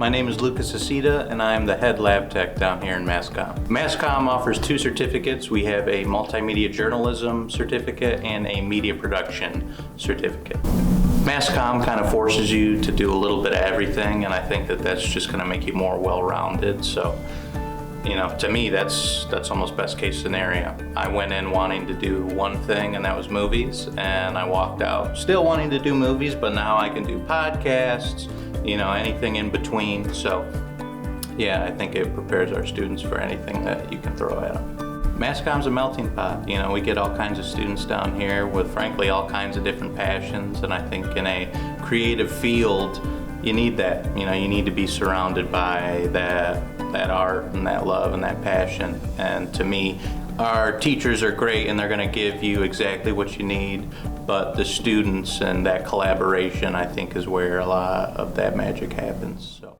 My name is Lucas Acita, and I am the head lab tech down here in MassCom. MassCom offers 2 certificates. We have a multimedia journalism certificate and a media production certificate. MassCom kind of forces you to do a little bit of everything, and I think that that's just going to make you more well-rounded. So, you know, to me, that's almost best case scenario. I went in wanting to do one thing, and that was movies, and I walked out still wanting to do movies, but now I can do podcasts, you know, anything in between. So, yeah, I think it prepares our students for anything that you can throw at them. MassCom's a melting pot. You know, we get all kinds of students down here with, frankly, all kinds of different passions, and I think in a creative field, you need that. You know, you need to be surrounded by that art and that love and that passion. And to me, our teachers are great and they're going to give you exactly what you need, but the students and that collaboration, I think, is where a lot of that magic happens. So.